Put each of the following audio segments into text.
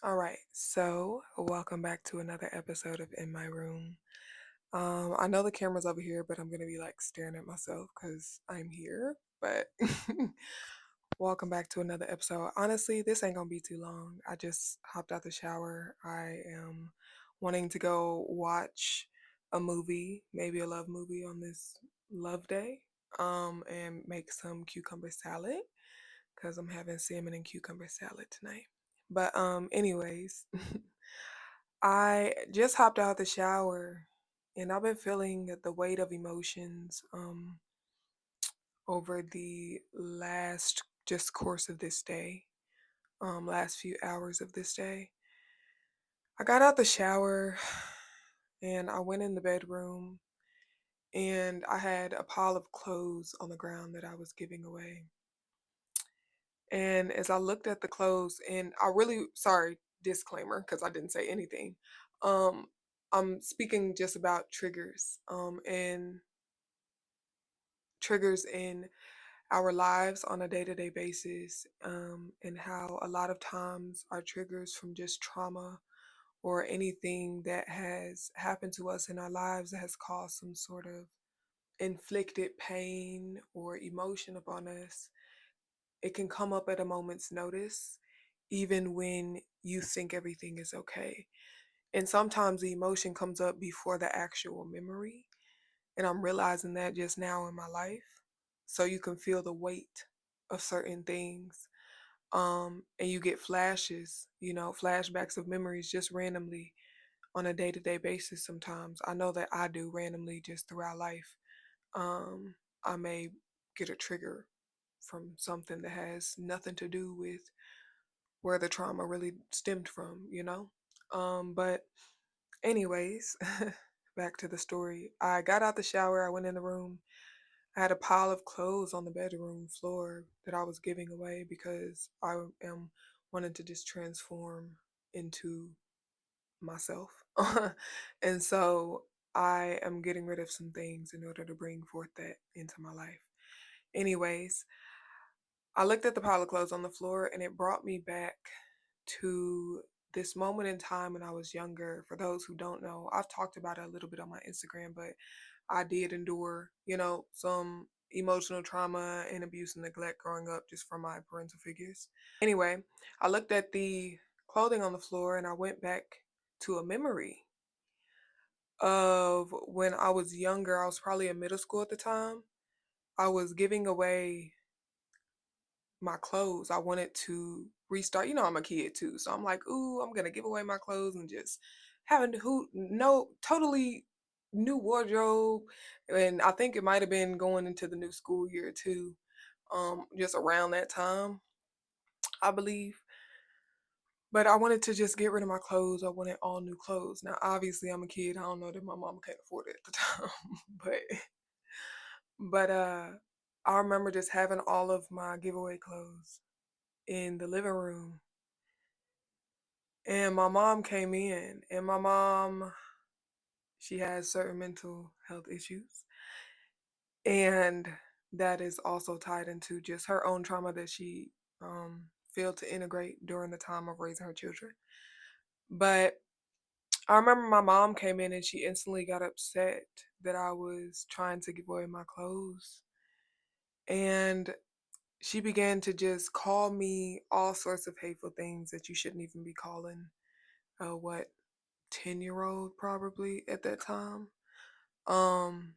All right, so welcome back to another episode of In My Room. I know the camera's over here, but I'm gonna be like staring at myself because I'm here. But welcome back to another episode. Honestly, this ain't gonna be too long. I just hopped out the shower. I am wanting to go watch a movie, maybe a love movie on this love day, and make some cucumber salad because I'm having salmon and cucumber salad tonight. But anyways, I just hopped out the shower and I've been feeling the weight of emotions over the last just course of this day, last few hours of this day. I got out the shower and I went in the bedroom and I had a pile of clothes on the ground that I was giving away. And as I looked at the clothes, and I really, sorry, disclaimer, because I didn't say anything. Um, I'm speaking just about triggers, and triggers in our lives on a day-to-day basis, and how a lot of times our triggers from just trauma or anything that has happened to us in our lives that has caused some sort of inflicted pain or emotion upon us. It can come up at a moment's notice, even when you think everything is okay. And sometimes the emotion comes up before the actual memory. And I'm realizing that just now in my life. So you can feel the weight of certain things. And you get flashes, flashbacks of memories just randomly on a day to day basis sometimes. I know that I do randomly just throughout life. Um, I may get a trigger from something that has nothing to do with where the trauma really stemmed from. But anyways, back to the story. I got out the shower, I went in the room. I had a pile of clothes on the bedroom floor that I was giving away because I am wanting to just transform into myself. And so I am getting rid of some things in order to bring forth that into my life. Anyways, I looked at the pile of clothes on the floor and it brought me back to this moment in time when I was younger. For those who don't know, I've talked about it a little bit on my Instagram, but I did endure, some emotional trauma and abuse and neglect growing up just from my parental figures. Anyway, I looked at the clothing on the floor and I went back to a memory of when I was younger. I was probably in middle school at the time. I was giving away my clothes. I wanted to restart. I'm a kid too, so I'm like, ooh, I'm gonna give away my clothes and just having who no totally new wardrobe. And I think it might have been going into the new school year too, just around that time, I believe. But I wanted to just get rid of my clothes. I wanted all new clothes. Now, obviously, I'm a kid. I don't know that my mom can't afford it at the time, but I remember just having all of my giveaway clothes in the living room. And my mom came in, and my mom, she has certain mental health issues. And that is also tied into just her own trauma that she failed to integrate during the time of raising her children. But I remember my mom came in and she instantly got upset that I was trying to give away my clothes. And she began to just call me all sorts of hateful things that you shouldn't even be calling what 10-year-old probably at that time. Um,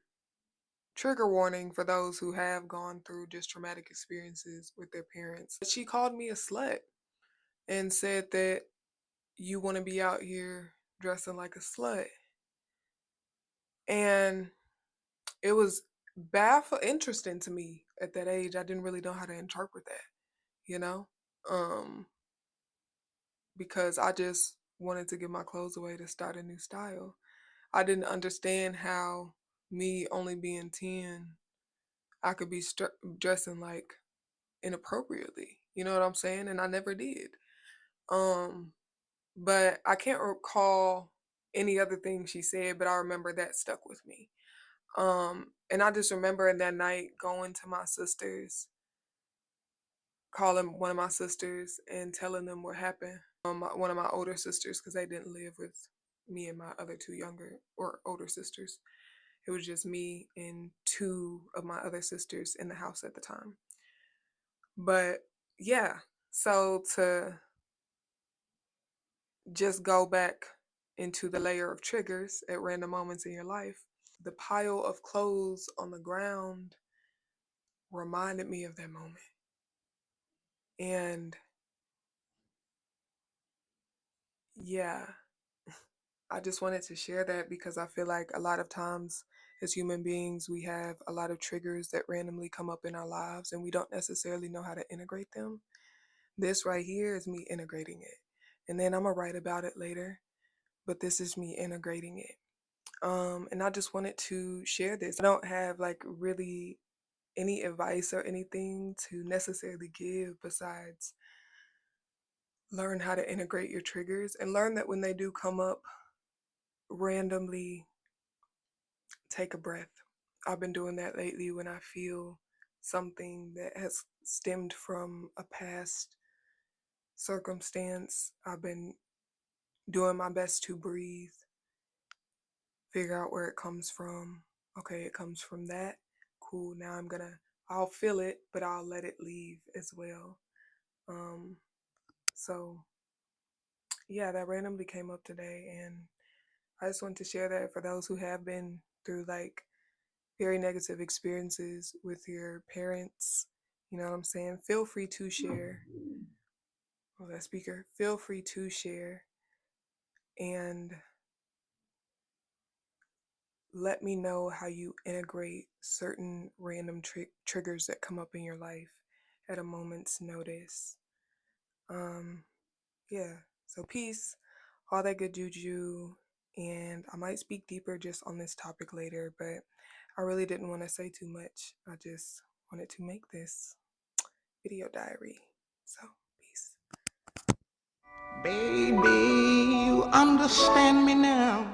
Trigger warning for those who have gone through just traumatic experiences with their parents. She called me a slut and said that you want to be out here dressing like a slut. And it was interesting to me at that age. I didn't really know how to interpret that, you know? Um, because I just wanted to give my clothes away to start a new style. I didn't understand how me only being 10, I could be dressing like inappropriately. You know what I'm saying? And I never did. Um, but I can't recall any other thing she said, but I remember that stuck with me. And I just remember in that night going to my sisters, calling one of my sisters and telling them what happened. one of my older sisters, because they didn't live with me and my other two younger or older sisters. It was just me and two of my other sisters in the house at the time. But yeah, so to just go back into the layer of triggers at random moments in your life, the pile of clothes on the ground reminded me of that moment. And yeah, I just wanted to share that because I feel like a lot of times as human beings, we have a lot of triggers that randomly come up in our lives and we don't necessarily know how to integrate them. This right here is me integrating it. And then I'm going to write about it later, but this is me integrating it. And I just wanted to share this. I don't have like really any advice or anything to necessarily give besides learn how to integrate your triggers and learn that when they do come up randomly, take a breath. I've been doing that lately when I feel something that has stemmed from a past circumstance. I've been doing my best to breathe, figure out where it comes from. Okay, it comes from that. Cool. Now I'll feel it, but I'll let it leave as well. So yeah, that randomly came up today, and I just wanted to share that for those who have been through like very negative experiences with your parents. You know what I'm saying? Feel free to share. Oh, that speaker. Feel free to share and let me know how you integrate certain random triggers that come up in your life at a moment's notice. Yeah. So peace, all that good juju, and I might speak deeper just on this topic later, but I really didn't want to say too much. I just wanted to make this video diary. So, peace. Baby, you understand me now.